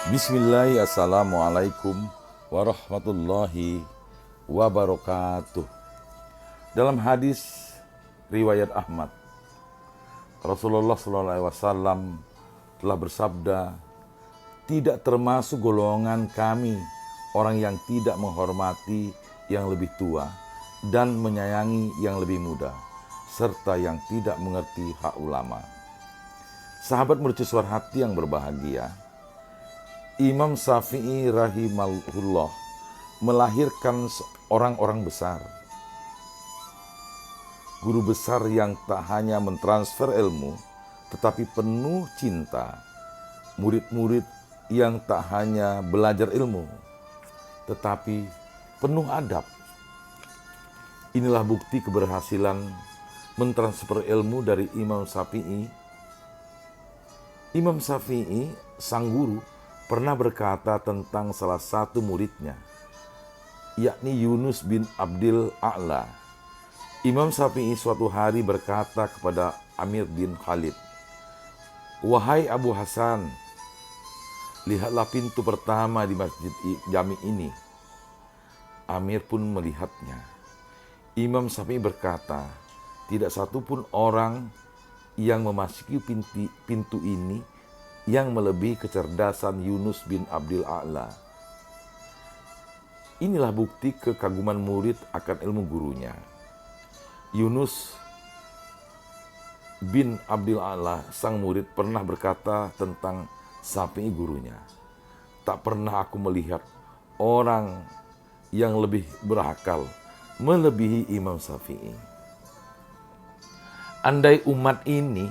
Bismillah, assalamualaikum warahmatullahi wabarakatuh. Dalam hadis riwayat Ahmad, Rasulullah SAW telah bersabda, tidak termasuk golongan kami orang yang tidak menghormati yang lebih tua dan menyayangi yang lebih muda, serta yang tidak mengerti hak ulama. Sahabat mercusuar hati yang berbahagia, Imam Syafi'i rahimahullah melahirkan orang-orang besar, guru besar yang tak hanya mentransfer ilmu, tetapi penuh cinta, murid-murid yang tak hanya belajar ilmu, tetapi penuh adab. Inilah bukti keberhasilan mentransfer ilmu dari Imam Syafi'i. Imam Syafi'i, sang guru, pernah berkata tentang salah satu muridnya, yakni Yunus bin Abdil A'la. Imam Syafi'i suatu hari berkata kepada Amir bin Khalid, "Wahai Abu Hasan, lihatlah pintu pertama di masjid jami ini." Amir pun melihatnya. Imam Syafi'i berkata, "Tidak satupun orang yang memasuki pintu ini yang melebihi kecerdasan Yunus bin Abdil A'la." Inilah bukti kekaguman murid akan ilmu gurunya. Yunus bin Abdil A'la, sang murid, pernah berkata tentang Syafi'i gurunya, "Tak pernah aku melihat orang yang lebih berakal melebihi Imam Syafi'i." Andai umat ini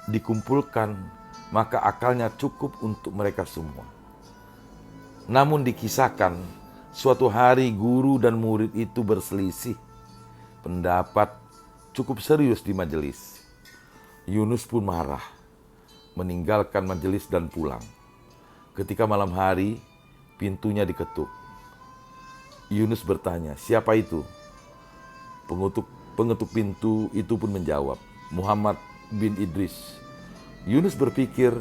dikumpulkan, maka akalnya cukup untuk mereka semua. Namun dikisahkan, suatu hari guru dan murid itu berselisih pendapat cukup serius di majelis. Yunus pun marah, meninggalkan majelis dan pulang. Ketika malam hari, pintunya diketuk. Yunus bertanya, "Siapa itu?" Pengetuk pintu itu pun menjawab, "Muhammad bin Idris." Yunus berpikir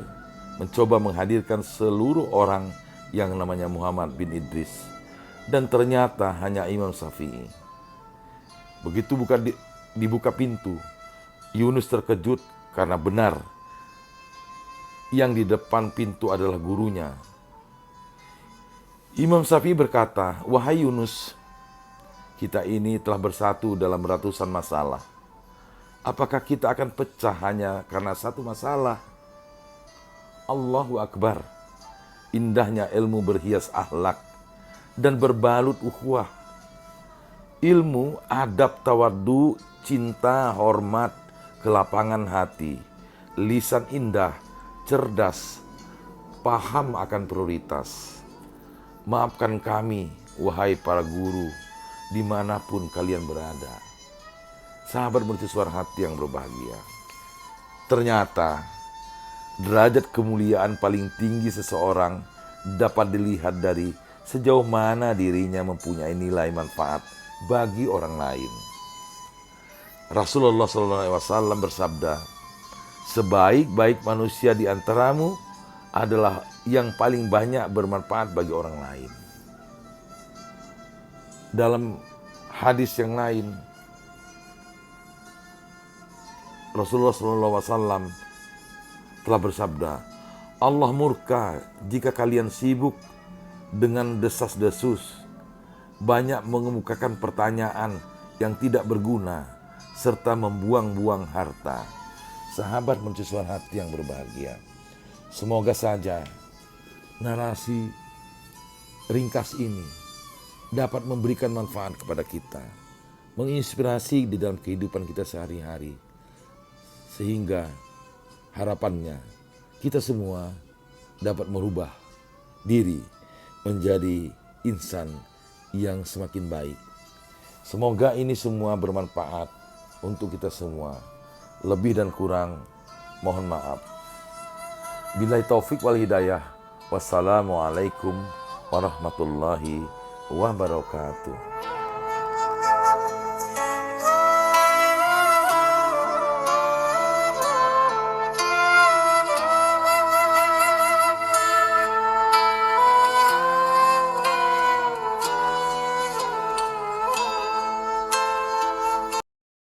mencoba menghadirkan seluruh orang yang namanya Muhammad bin Idris, dan ternyata hanya Imam Syafi'i. Begitu dibuka pintu, Yunus terkejut karena benar yang di depan pintu adalah gurunya. Imam Syafi'i berkata, "Wahai Yunus, kita ini telah bersatu dalam ratusan masalah. Apakah kita akan pecah hanya karena satu masalah?" Allahu Akbar. Indahnya ilmu berhias akhlak dan berbalut ukhuwah. Ilmu, adab, tawadhu, cinta, hormat, kelapangan hati, lisan indah, cerdas, paham akan prioritas. Maafkan kami, wahai para guru, dimanapun kalian berada. Sahabat mercusuar hati yang berbahagia, ternyata derajat kemuliaan paling tinggi seseorang dapat dilihat dari sejauh mana dirinya mempunyai nilai manfaat bagi orang lain. Rasulullah SAW bersabda, "Sebaik-baik manusia di antaramu adalah yang paling banyak bermanfaat bagi orang lain." Dalam hadis yang lain, Rasulullah SAW telah bersabda, "Allah murka jika kalian sibuk dengan desas-desus, banyak mengemukakan pertanyaan yang tidak berguna, serta membuang-buang harta." Sahabat mercusuar hati yang berbahagia, semoga saja narasi ringkas ini dapat memberikan manfaat kepada kita, menginspirasi di dalam kehidupan kita sehari-hari, sehingga harapannya kita semua dapat merubah diri menjadi insan yang semakin baik. Semoga ini semua bermanfaat untuk kita semua. Lebih dan kurang, mohon maaf. Billahi taufik wal hidayah. Wassalamualaikum warahmatullahi wabarakatuh.